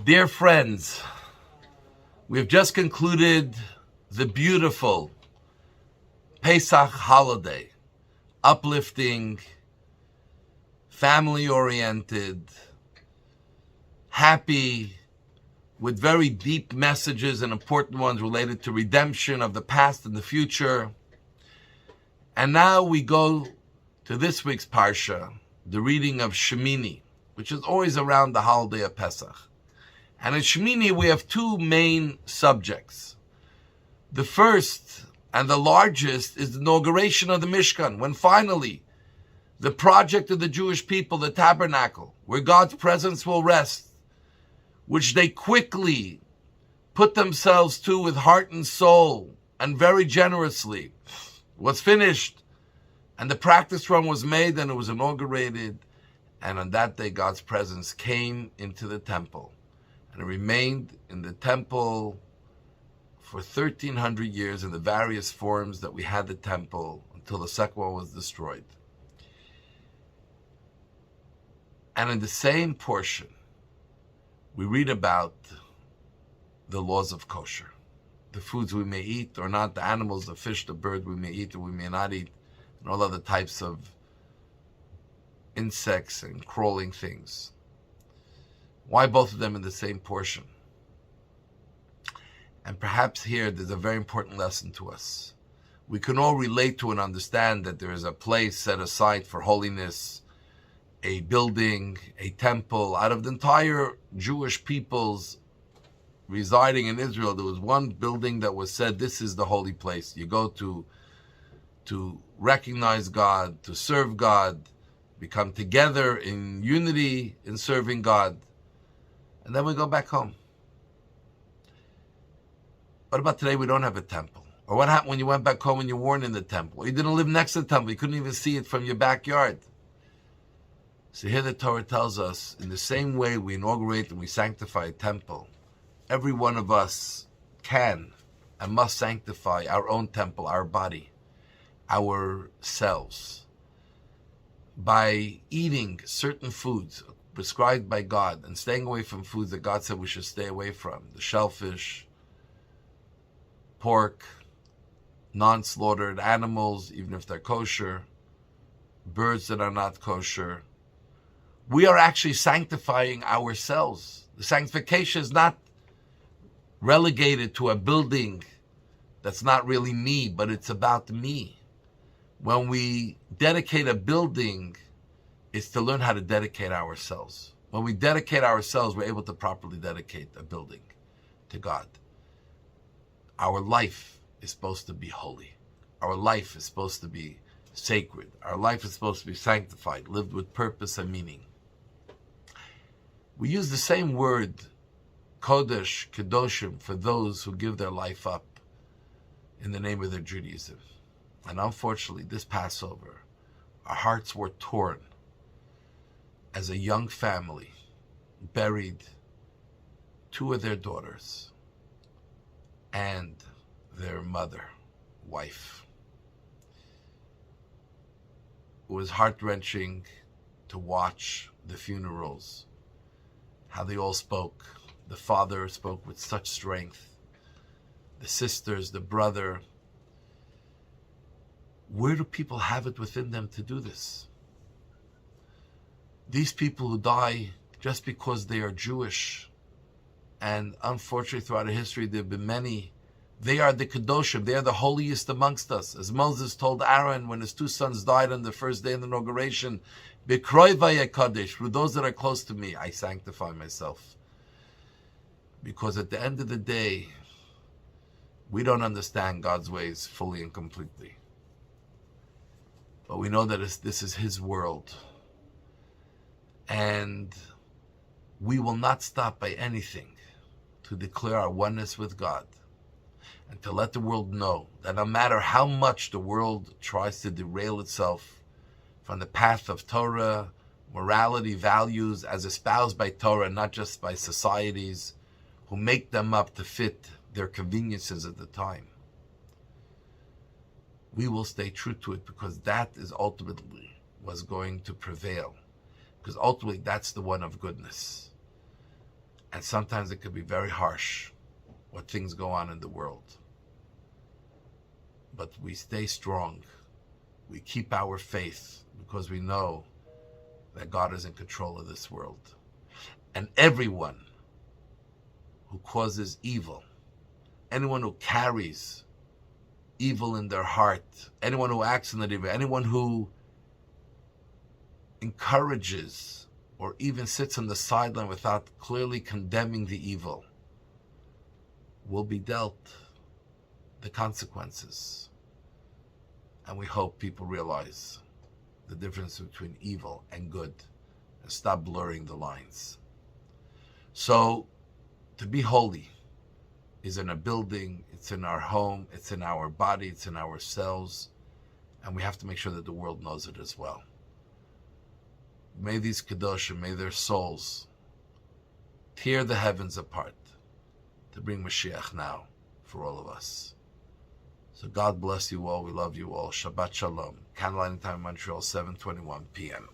Dear friends, we have just concluded the beautiful Pesach holiday, uplifting, family-oriented, happy, with very deep messages and important ones related to redemption of the past and the future. And now we go to this week's Parsha, the reading of Shemini, which is always around the holiday of Pesach. And in Shemini, we have two main subjects. The first and the largest is the inauguration of the Mishkan, when finally the project of the Jewish people, the tabernacle, where God's presence will rest, which they quickly put themselves to with heart and soul and very generously, was finished, and the practice run was made, and it was inaugurated, and on that day God's presence came into the temple. And it remained in the temple for 1,300 years in the various forms that we had the temple until the second one was destroyed. And in the same portion, we read about the laws of kosher, the foods we may eat or not, the animals, the fish, the bird we may eat or we may not eat, and all other types of insects and crawling things. Why both of them in the same portion? And perhaps here there's a very important lesson to us. We can all relate to and understand that there is a place set aside for holiness, a building, a temple. Out of the entire Jewish peoples residing in Israel, there was one building that was said, this is the holy place. You go to recognize God, to serve God, become together in unity in serving God. And then we go back home. What about today? We don't have a temple. Or what happened when you went back home and you weren't in the temple? Or you didn't live next to the temple. You couldn't even see it from your backyard. So here the Torah tells us, in the same way we inaugurate and we sanctify a temple, every one of us can and must sanctify our own temple, our body, ourselves, by eating certain foods prescribed by God and staying away from foods that God said we should stay away from. The shellfish, pork, non-slaughtered animals, even if they're kosher, birds that are not kosher. We are actually sanctifying ourselves. The sanctification is not relegated to a building that's not really me, but it's about me. When we dedicate a building, it's to learn how to dedicate ourselves. When we dedicate ourselves, we're able to properly dedicate a building to God. Our life is supposed to be holy. Our life is supposed to be sacred. Our life is supposed to be sanctified, lived with purpose and meaning. We use the same word, Kodesh, Kedoshim, for those who give their life up in the name of their Judaism. And unfortunately, this Passover, our hearts were torn as a young family buried two of their daughters and their mother, wife. It was heart-wrenching to watch the funerals, how they all spoke. The father spoke with such strength, the sisters, the brother. Where do people have it within them to do this? These people who die just because they are Jewish, and unfortunately throughout history there have been many, they are the Kedoshim, they are the holiest amongst us. As Moses told Aaron when his two sons died on the first day of the inauguration, B'kroi vayekadesh, for those that are close to me, I sanctify myself. Because at the end of the day, we don't understand God's ways fully and completely. But we know that this is His world. And we will not stop by anything to declare our oneness with God and to let the world know that no matter how much the world tries to derail itself from the path of Torah, morality, values as espoused by Torah, not just by societies who make them up to fit their conveniences at the time, we will stay true to it, because that is ultimately what's going to prevail. Because ultimately that's the one of goodness. And sometimes it could be very harsh what things go on in the world. But we stay strong. We keep our faith because we know that God is in control of this world. And everyone who causes evil, anyone who carries evil in their heart, anyone who acts in that evil, anyone who encourages or even sits on the sideline without clearly condemning the evil, will be dealt the consequences. And we hope people realize the difference between evil and good and stop blurring the lines. So, to be holy is in a building, it's in our home, it's in our body, it's in ourselves, and we have to make sure that the world knows it as well. May these Kedoshim, may their souls tear the heavens apart to bring Mashiach now for all of us. So God bless you all. We love you all. Shabbat Shalom. Candlelighting time in Montreal, 7:21 p.m.